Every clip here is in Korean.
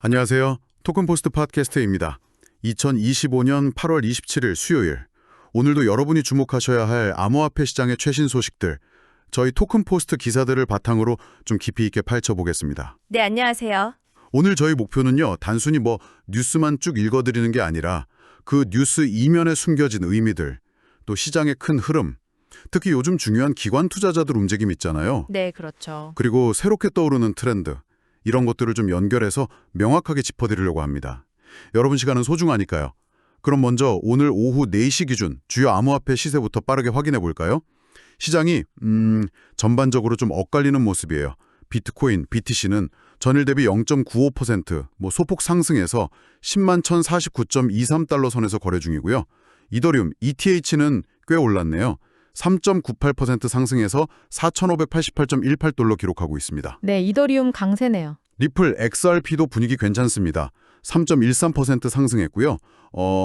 안녕하세요. 토큰포스트 팟캐스트입니다. 2025년 8월 27일 수요일. 오늘도 여러분이 주목하셔야 할 암호화폐 시장의 최신 소식들, 저희 토큰포스트 기사들을 바탕으로 좀 깊이 있게 파헤쳐보겠습니다. 네, 안녕하세요. 오늘 저희 목표는요, 단순히 뉴스만 쭉 읽어드리는 게 아니라 그 뉴스 이면에 숨겨진 의미들, 또 시장의 큰 흐름, 특히 요즘 중요한 기관 투자자들 움직임 있잖아요. 네, 그렇죠. 그리고 새롭게 떠오르는 트렌드, 이런 것들을 좀 연결해서 명확하게 짚어드리려고 합니다. 여러분 시간은 소중하니까요. 그럼 먼저 오늘 오후 4시 기준 주요 암호화폐 시세부터 빠르게 확인해 볼까요? 시장이 전반적으로 좀 엇갈리는 모습이에요. 비트코인, BTC는 전일 대비 0.95% 소폭 상승해서 10만 1,049.23달러 선에서 거래 중이고요. 이더리움, ETH는 꽤 올랐네요. 3.98% 상승해서 4,588.18달러 기록하고 있습니다. 네, 이더리움 강세네요. 리플, XRP도 분위기 괜찮습니다. 3.13% 상승했고요.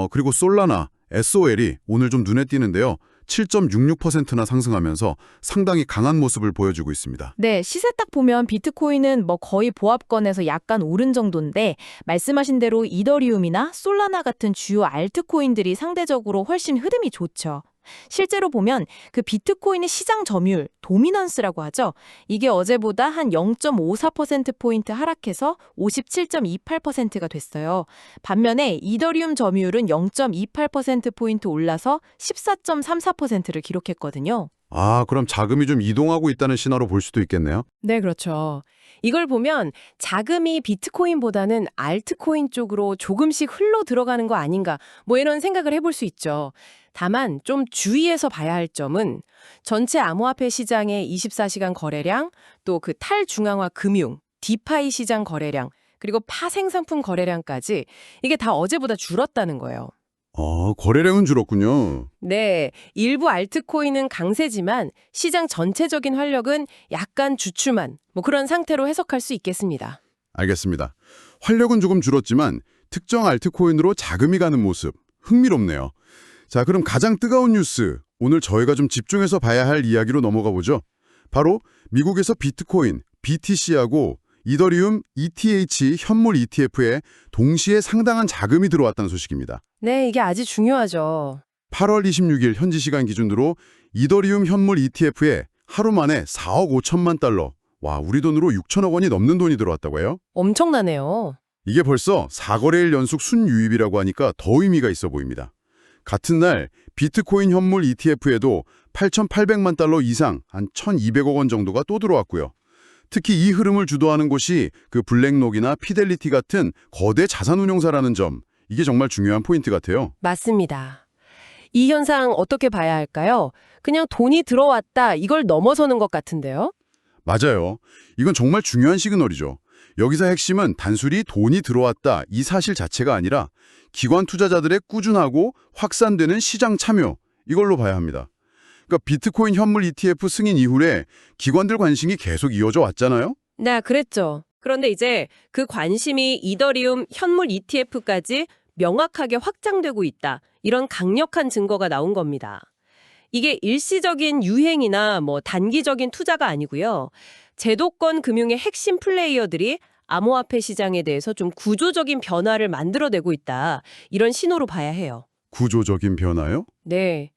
그리고 솔라나, SOL이 오늘 좀 눈에 띄는데요. 7.66%나 상승하면서 상당히 강한 모습을 보여주고 있습니다. 네, 시세 딱 보면 비트코인은 거의 보합권에서 약간 오른 정도인데 말씀하신 대로 이더리움이나 솔라나 같은 주요 알트코인들이 상대적으로 훨씬 흐름이 좋죠. 실제로 보면 그 비트코인의 시장 점유율, 도미넌스라고 하죠. 이게 어제보다 한 0.54%포인트 하락해서 57.28%가 됐어요. 반면에 이더리움 점유율은 0.28%포인트 올라서 14.34%를 기록했거든요. 그럼 자금이 좀 이동하고 있다는 신호로 볼 수도 있겠네요. 네, 그렇죠. 이걸 보면 자금이 비트코인보다는 알트코인 쪽으로 조금씩 흘러 들어가는 거 아닌가, 이런 생각을 해볼 수 있죠. 다만 좀 주의해서 봐야 할 점은 전체 암호화폐 시장의 24시간 거래량, 또 그 탈중앙화 금융, 디파이 시장 거래량, 그리고 파생상품 거래량까지 이게 다 어제보다 줄었다는 거예요. 거래량은 줄었군요. 네, 일부 알트코인은 강세지만 시장 전체적인 활력은 약간 주춤한 그런 상태로 해석할 수 있겠습니다. 알겠습니다. 활력은 조금 줄었지만 특정 알트코인으로 자금이 가는 모습, 흥미롭네요. 자, 그럼 가장 뜨거운 뉴스, 오늘 저희가 좀 집중해서 봐야 할 이야기로 넘어가 보죠. 바로 미국에서 비트코인, BTC하고 이더리움, ETH 현물 ETF에 동시에 상당한 자금이 들어왔다는 소식입니다. 네, 이게 아주 중요하죠. 8월 26일 현지 시간 기준으로 이더리움 현물 ETF에 하루 만에 4억 5천만 달러, 우리 돈으로 6천억 원이 넘는 돈이 들어왔다고 해요? 엄청나네요. 이게 벌써 4거래일 연속 순유입이라고 하니까 더 의미가 있어 보입니다. 같은 날 비트코인 현물 ETF에도 8,800만 달러 이상, 한 1,200억 원 정도가 또 들어왔고요. 특히 이 흐름을 주도하는 곳이 그 블랙록이나 피델리티 같은 거대 자산운용사라는 점, 이게 정말 중요한 포인트 같아요. 맞습니다. 이 현상 어떻게 봐야 할까요? 그냥 돈이 들어왔다, 이걸 넘어서는 것 같은데요? 맞아요. 이건 정말 중요한 시그널이죠. 여기서 핵심은 단순히 돈이 들어왔다 이 사실 자체가 아니라 기관 투자자들의 꾸준하고 확산되는 시장 참여, 이걸로 봐야 합니다. 그러니까 비트코인 현물 ETF 승인 이후에 기관들 관심이 계속 이어져 왔잖아요? 네, 그랬죠. 그런데 이제 그 관심이 이더리움 현물 ETF까지 명확하게 확장되고 있다, 이런 강력한 증거가 나온 겁니다. 이게 일시적인 유행이나 단기적인 투자가 아니고요. 제도권 금융의 핵심 플레이어들이 암호화폐 시장에 대해서 좀 구조적인 변화를 만들어내고 있다, 이런 신호로 봐야 해요. 구조적인 변화요? 네.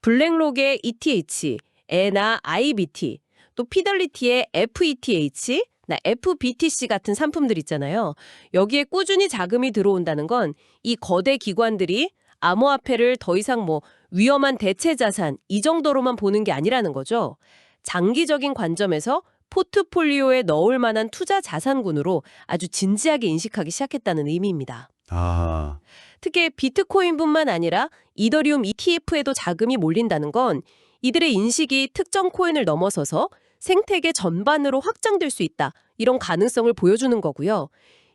블랙록의 ETH, 에나 IBT, 또 피델리티의 FETH, FBTC 같은 상품들 있잖아요. 여기에 꾸준히 자금이 들어온다는 건 이 거대 기관들이 암호화폐를 더 이상 위험한 대체 자산 이 정도로만 보는 게 아니라는 거죠. 장기적인 관점에서 포트폴리오에 넣을 만한 투자 자산군으로 아주 진지하게 인식하기 시작했다는 의미입니다. 특히 비트코인뿐만 아니라 이더리움 ETF에도 자금이 몰린다는 건 이들의 인식이 특정 코인을 넘어서서 생태계 전반으로 확장될 수 있다, 이런 가능성을 보여주는 거고요.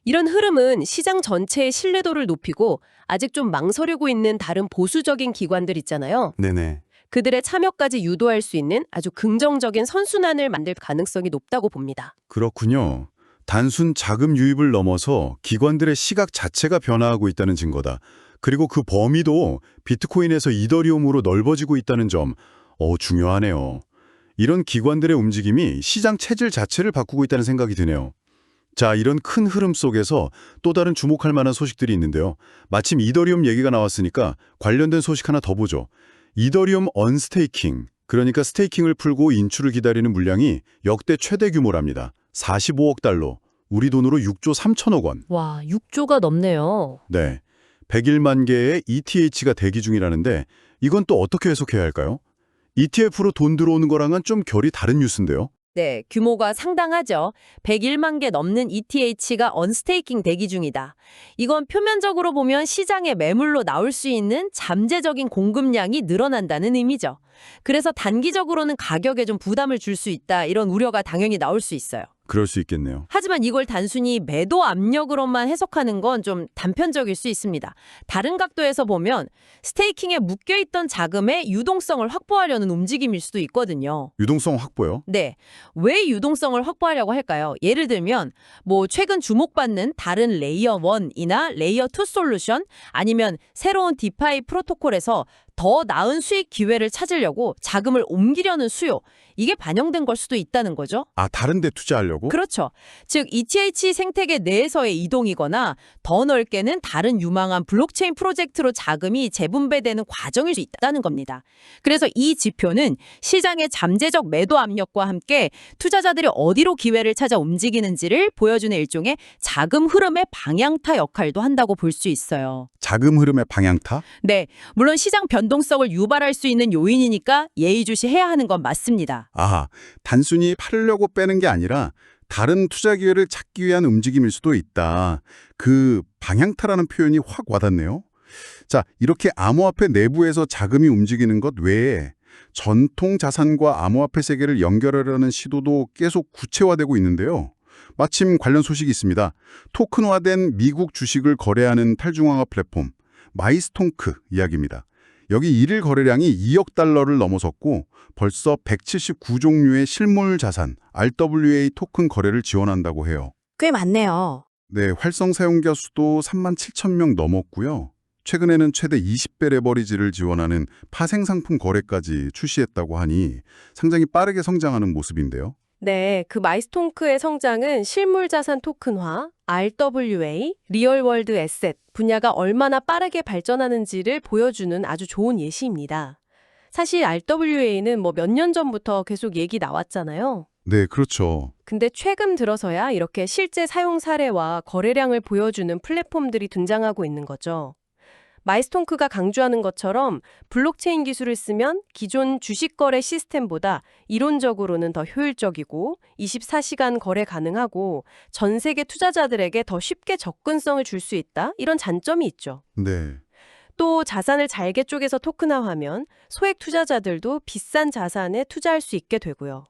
이런 흐름은 시장 전체의 신뢰도를 높이고 아직 좀 망설이고 있는 다른 보수적인 기관들 있잖아요. 네네. 그들의 참여까지 유도할 수 있는 아주 긍정적인 선순환을 만들 가능성이 높다고 봅니다. 그렇군요. 단순 자금 유입을 넘어서 기관들의 시각 자체가 변화하고 있다는 증거다. 그리고 그 범위도 비트코인에서 이더리움으로 넓어지고 있다는 점, 중요하네요. 이런 기관들의 움직임이 시장 체질 자체를 바꾸고 있다는 생각이 드네요. 자, 이런 큰 흐름 속에서 또 다른 주목할 만한 소식들이 있는데요. 마침 이더리움 얘기가 나왔으니까 관련된 소식 하나 더 보죠. 이더리움 언스테이킹, 그러니까 스테이킹을 풀고 인출을 기다리는 물량이 역대 최대 규모랍니다. 45억 달러, 우리 돈으로 6조 3천억 원. 와, 6조가 넘네요. 네, 101만 개의 ETH가 대기 중이라는데 이건 또 어떻게 해석해야 할까요? ETF로 돈 들어오는 거랑은 좀 결이 다른 뉴스인데요. 네, 규모가 상당하죠. 101만 개 넘는 ETH가 언스테이킹 대기 중이다. 이건 표면적으로 보면 시장에 매물로 나올 수 있는 잠재적인 공급량이 늘어난다는 의미죠. 그래서 단기적으로는 가격에 좀 부담을 줄 수 있다, 이런 우려가 당연히 나올 수 있어요. 그럴 수 있겠네요. 하지만 이걸 단순히 매도 압력으로만 해석하는 건 좀 단편적일 수 있습니다. 다른 각도에서 보면 스테이킹에 묶여있던 자금의 유동성을 확보하려는 움직임일 수도 있거든요. 유동성 확보요? 네. 왜 유동성을 확보하려고 할까요? 예를 들면 최근 주목받는 다른 레이어 1이나 레이어 2 솔루션, 아니면 새로운 디파이 프로토콜에서 더 나은 수익 기회를 찾으려고 자금을 옮기려는 수요, 이게 반영된 걸 수도 있다는 거죠. 아, 다른 데 투자하려고? 그렇죠. 즉 ETH 생태계 내에서의 이동이거나 더 넓게는 다른 유망한 블록체인 프로젝트로 자금이 재분배되는 과정일 수 있다는 겁니다. 그래서 이 지표는 시장의 잠재적 매도 압력과 함께 투자자들이 어디로 기회를 찾아 움직이는지를 보여주는 일종의 자금 흐름의 방향타 역할도 한다고 볼 수 있어요. 자금 흐름의 방향타? 네, 물론 시장 변동성을 유발할 수 있는 요인이니까 예의주시해야 하는 건 맞습니다. 아하, 단순히 팔으려고 빼는 게 아니라 다른 투자 기회를 찾기 위한 움직임일 수도 있다. 그 방향타라는 표현이 확 와닿네요. 자, 이렇게 암호화폐 내부에서 자금이 움직이는 것 외에 전통 자산과 암호화폐 세계를 연결하려는 시도도 계속 구체화되고 있는데요. 마침 관련 소식이 있습니다. 토큰화된 미국 주식을 거래하는 탈중앙화 플랫폼 마이스톤크 이야기입니다. 여기 일일 거래량이 2억 달러를 넘어섰고 벌써 179종류의 실물 자산, RWA 토큰 거래를 지원한다고 해요. 꽤 많네요. 네, 활성 사용자 수도 3만 7천 명 넘었고요. 최근에는 최대 20배 레버리지를 지원하는 파생 상품 거래까지 출시했다고 하니 상당히 빠르게 성장하는 모습인데요. 네, 그 마이스톤크의 성장은 실물자산 토큰화, RWA, 리얼월드 에셋 분야가 얼마나 빠르게 발전하는지를 보여주는 아주 좋은 예시입니다. 사실 RWA는 몇 년 전부터 계속 얘기 나왔잖아요. 네, 그렇죠. 근데 최근 들어서야 이렇게 실제 사용 사례와 거래량을 보여주는 플랫폼들이 등장하고 있는 거죠. 마이스톤크가 강조하는 것처럼 블록체인 기술을 쓰면 기존 주식 거래 시스템보다 이론적으로는 더 효율적이고 24시간 거래 가능하고 전 세계 투자자들에게 더 쉽게 접근성을 줄 수 있다, 이런 장점이 있죠. 네. 또 자산을 잘게 쪼개서 토큰화하면 소액 투자자들도 비싼 자산에 투자할 수 있게 되고요.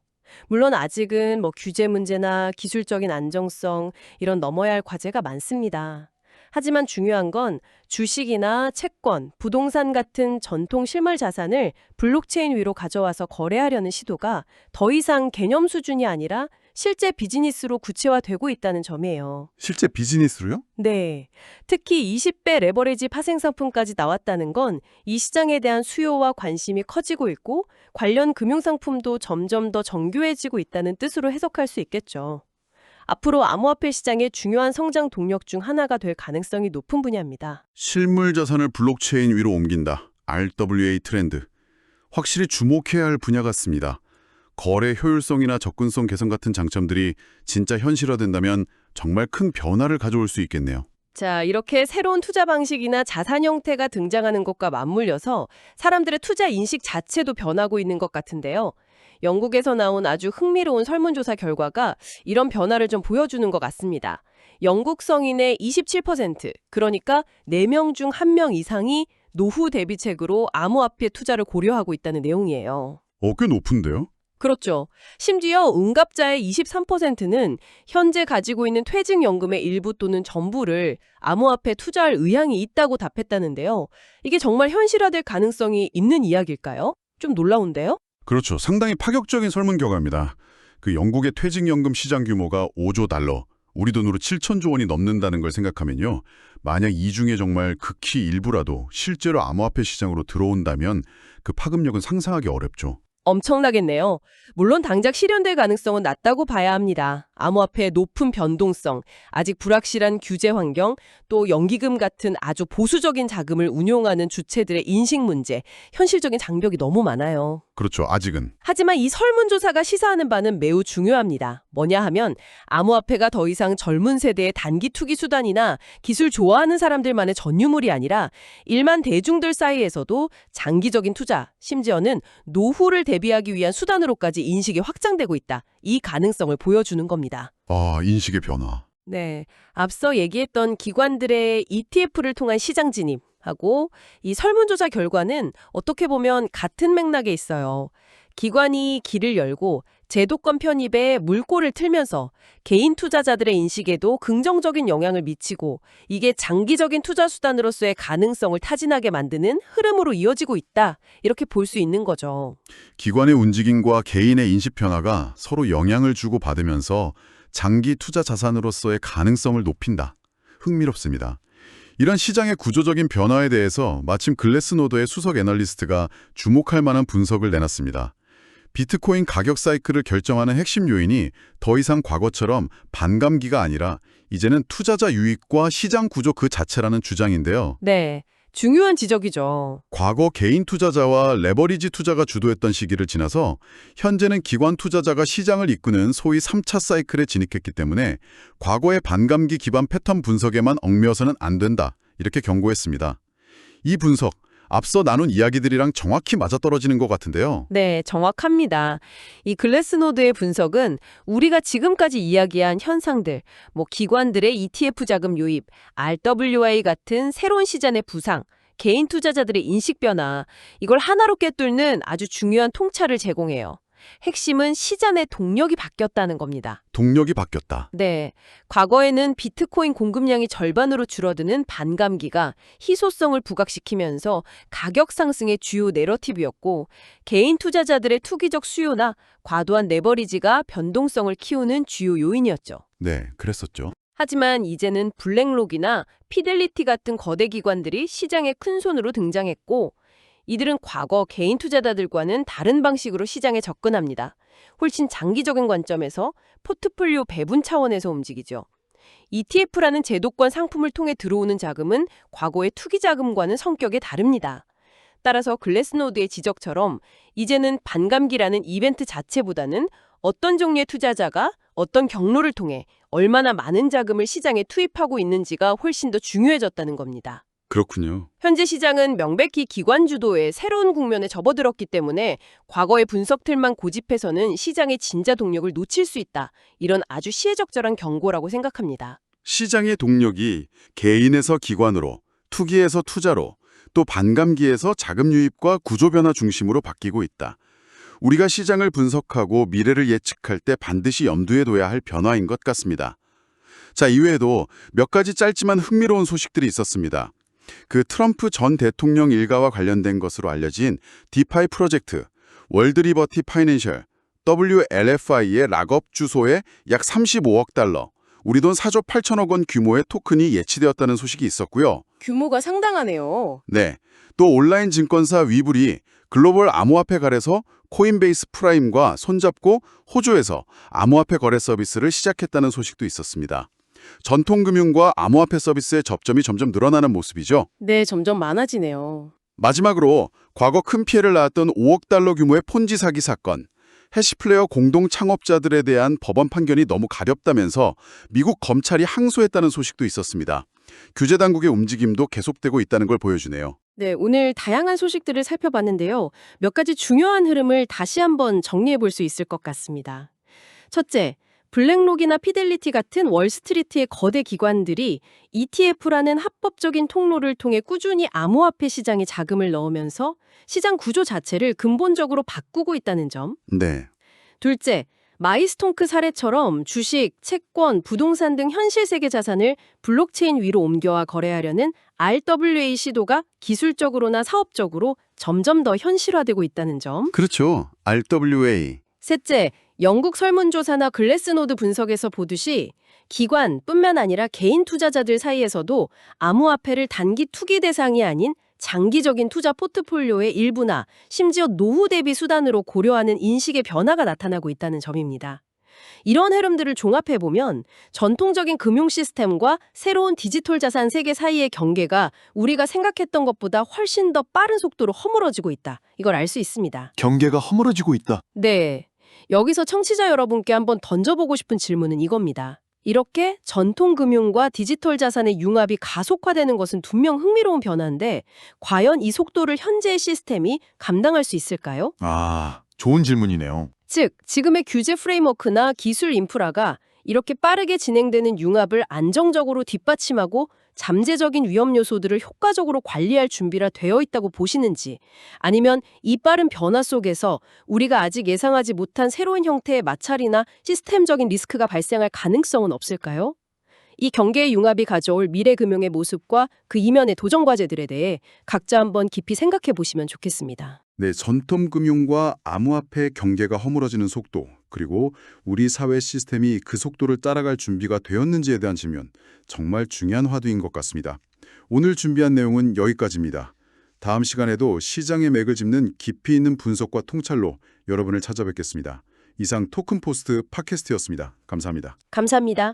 물론 아직은 규제 문제나 기술적인 안정성, 이런 넘어야 할 과제가 많습니다. 하지만 중요한 건 주식이나 채권, 부동산 같은 전통 실물 자산을 블록체인 위로 가져와서 거래하려는 시도가 더 이상 개념 수준이 아니라 실제 비즈니스로 구체화되고 있다는 점이에요. 실제 비즈니스로요? 네. 특히 20배 레버리지 파생 상품까지 나왔다는 건 이 시장에 대한 수요와 관심이 커지고 있고 관련 금융상품도 점점 더 정교해지고 있다는 뜻으로 해석할 수 있겠죠. 앞으로 암호화폐 시장의 중요한 성장 동력 중 하나가 될 가능성이 높은 분야입니다. 실물 자산을 블록체인 위로 옮긴다. RWA 트렌드. 확실히 주목해야 할 분야 같습니다. 거래 효율성이나 접근성 개선 같은 장점들이 진짜 현실화된다면 정말 큰 변화를 가져올 수 있겠네요. 자, 이렇게 새로운 투자 방식이나 자산 형태가 등장하는 것과 맞물려서 사람들의 투자 인식 자체도 변하고 있는 것 같은데요. 영국에서 나온 아주 흥미로운 설문조사 결과가 이런 변화를 좀 보여주는 것 같습니다. 영국 성인의 27%, 그러니까 4명 중 1명 이상이 노후 대비책으로 암호화폐 투자를 고려하고 있다는 내용이에요. 꽤 높은데요? 그렇죠. 심지어 응답자의 23%는 현재 가지고 있는 퇴직연금의 일부 또는 전부를 암호화폐에 투자할 의향이 있다고 답했다는데요. 이게 정말 현실화될 가능성이 있는 이야기일까요? 좀 놀라운데요? 그렇죠. 상당히 파격적인 설문 결과입니다. 그 영국의 퇴직연금 시장 규모가 5조 달러, 우리 돈으로 7천조 원이 넘는다는 걸 생각하면요. 만약 이 중에 정말 극히 일부라도 실제로 암호화폐 시장으로 들어온다면 그 파급력은 상상하기 어렵죠. 엄청나겠네요. 물론 당장 실현될 가능성은 낮다고 봐야 합니다. 암호화폐의 높은 변동성, 아직 불확실한 규제 환경, 또 연기금 같은 아주 보수적인 자금을 운용하는 주체들의 인식 문제, 현실적인 장벽이 너무 많아요. 그렇죠. 아직은. 하지만 이 설문조사가 시사하는 바는 매우 중요합니다. 뭐냐 하면 암호화폐가 더 이상 젊은 세대의 단기 투기 수단이나 기술 좋아하는 사람들만의 전유물이 아니라 일반 대중들 사이에서도 장기적인 투자, 심지어는 노후를 대비하기 위한 수단으로까지 인식이 확장되고 있다. 이 가능성을 보여주는 겁니다. 아, 인식의 변화. 네, 앞서 얘기했던 기관들의 ETF를 통한 시장 진입하고 이 설문조사 결과는 어떻게 보면 같은 맥락에 있어요. 기관이 길을 열고 제도권 편입에 물꼬를 틀면서 개인 투자자들의 인식에도 긍정적인 영향을 미치고 이게 장기적인 투자 수단으로서의 가능성을 타진하게 만드는 흐름으로 이어지고 있다. 이렇게 볼 수 있는 거죠. 기관의 움직임과 개인의 인식 변화가 서로 영향을 주고 받으면서 장기 투자 자산으로서의 가능성을 높인다. 흥미롭습니다. 이런 시장의 구조적인 변화에 대해서 마침 글래스노드의 수석 애널리스트가 주목할 만한 분석을 내놨습니다. 비트코인 가격 사이클을 결정하는 핵심 요인이 더 이상 과거처럼 반감기가 아니라 이제는 투자자 유익과 시장 구조 그 자체라는 주장인데요. 네, 중요한 지적이죠. 과거 개인 투자자와 레버리지 투자가 주도했던 시기를 지나서 현재는 기관 투자자가 시장을 이끄는 소위 3차 사이클에 진입했기 때문에 과거의 반감기 기반 패턴 분석에만 얽매여서는 안 된다. 이렇게 경고했습니다. 이 분석, 앞서 나눈 이야기들이랑 정확히 맞아떨어지는 것 같은데요. 네, 정확합니다. 이 글래스노드의 분석은 우리가 지금까지 이야기한 현상들, 기관들의 ETF 자금 유입, RWA 같은 새로운 시장의 부상, 개인 투자자들의 인식 변화, 이걸 하나로 꿰뚫는 아주 중요한 통찰을 제공해요. 핵심은 시장의 동력이 바뀌었다는 겁니다. 동력이 바뀌었다. 네, 과거에는 비트코인 공급량이 절반으로 줄어드는 반감기가 희소성을 부각시키면서 가격 상승의 주요 내러티브였고 개인 투자자들의 투기적 수요나 과도한 레버리지가 변동성을 키우는 주요 요인이었죠. 네, 그랬었죠. 하지만 이제는 블랙록이나 피델리티 같은 거대 기관들이 시장의 큰손으로 등장했고 이들은 과거 개인 투자자들과는 다른 방식으로 시장에 접근합니다. 훨씬 장기적인 관점에서 포트폴리오 배분 차원에서 움직이죠. ETF라는 제도권 상품을 통해 들어오는 자금은 과거의 투기 자금과는 성격이 다릅니다. 따라서 글래스노드의 지적처럼 이제는 반감기라는 이벤트 자체보다는 어떤 종류의 투자자가 어떤 경로를 통해 얼마나 많은 자금을 시장에 투입하고 있는지가 훨씬 더 중요해졌다는 겁니다. 그렇군요. 현재 시장은 명백히 기관 주도의 새로운 국면에 접어들었기 때문에 과거의 분석틀만 고집해서는 시장의 진짜 동력을 놓칠 수 있다. 이런 아주 시의적절한 경고라고 생각합니다. 시장의 동력이 개인에서 기관으로, 투기에서 투자로, 또 반감기에서 자금 유입과 구조 변화 중심으로 바뀌고 있다. 우리가 시장을 분석하고 미래를 예측할 때 반드시 염두에 둬야 할 변화인 것 같습니다. 자, 이외에도 몇 가지 짧지만 흥미로운 소식들이 있었습니다. 그 트럼프 전 대통령 일가와 관련된 것으로 알려진 디파이 프로젝트, 월드리버티 파이낸셜, WLFI의 락업 주소에 약 35억 달러, 우리 돈 4조 8천억 원 규모의 토큰이 예치되었다는 소식이 있었고요. 규모가 상당하네요. 네, 또 온라인 증권사 위블이 글로벌 암호화폐 거래소 코인베이스 프라임과 손잡고 호주에서 암호화폐 거래 서비스를 시작했다는 소식도 있었습니다. 전통금융과 암호화폐 서비스의 접점이 점점 늘어나는 모습이죠. 네, 점점 많아지네요. 마지막으로 과거 큰 피해를 낳았던 5억 달러 규모의 폰지 사기 사건, 해시플레이어 공동 창업자들에 대한 법원 판결이 너무 가렵다면서 미국 검찰이 항소했다는 소식도 있었습니다. 규제 당국의 움직임도 계속되고 있다는 걸 보여주네요. 네, 오늘 다양한 소식들을 살펴봤는데요. 몇 가지 중요한 흐름을 다시 한번 정리해 볼 수 있을 것 같습니다. 첫째, 블랙록이나 피델리티 같은 월스트리트의 거대 기관들이 ETF라는 합법적인 통로를 통해 꾸준히 암호화폐 시장에 자금을 넣으면서 시장 구조 자체를 근본적으로 바꾸고 있다는 점. 네. 둘째, 마이스톤크 사례처럼 주식, 채권, 부동산 등 현실 세계 자산을 블록체인 위로 옮겨와 거래하려는 RWA 시도가 기술적으로나 사업적으로 점점 더 현실화되고 있다는 점. 그렇죠. RWA. 셋째, 영국 설문조사나 글래스노드 분석에서 보듯이 기관뿐만 아니라 개인 투자자들 사이에서도 암호화폐를 단기 투기 대상이 아닌 장기적인 투자 포트폴리오의 일부나 심지어 노후 대비 수단으로 고려하는 인식의 변화가 나타나고 있다는 점입니다. 이런 흐름들을 종합해보면 전통적인 금융 시스템과 새로운 디지털 자산 세계 사이의 경계가 우리가 생각했던 것보다 훨씬 더 빠른 속도로 허물어지고 있다. 이걸 알 수 있습니다. 경계가 허물어지고 있다. 네. 여기서 청취자 여러분께 한번 던져보고 싶은 질문은 이겁니다. 이렇게 전통 금융과 디지털 자산의 융합이 가속화되는 것은 분명 흥미로운 변화인데 과연 이 속도를 현재의 시스템이 감당할 수 있을까요? 아, 좋은 질문이네요. 즉, 지금의 규제 프레임워크나 기술 인프라가 이렇게 빠르게 진행되는 융합을 안정적으로 뒷받침하고 잠재적인 위험 요소들을 효과적으로 관리할 준비가 되어 있다고 보시는지, 아니면 이 빠른 변화 속에서 우리가 아직 예상하지 못한 새로운 형태의 마찰이나 시스템적인 리스크가 발생할 가능성은 없을까요? 이 경계의 융합이 가져올 미래 금융의 모습과 그 이면의 도전 과제들에 대해 각자 한번 깊이 생각해 보시면 좋겠습니다. 네, 전통 금융과 암호화폐 경계가 허물어지는 속도, 그리고 우리 사회 시스템이 그 속도를 따라갈 준비가 되었는지에 대한 질문, 정말 중요한 화두인 것 같습니다. 오늘 준비한 내용은 여기까지입니다. 다음 시간에도 시장의 맥을 짚는 깊이 있는 분석과 통찰로 여러분을 찾아뵙겠습니다. 이상 토큰포스트 팟캐스트였습니다. 감사합니다. 감사합니다.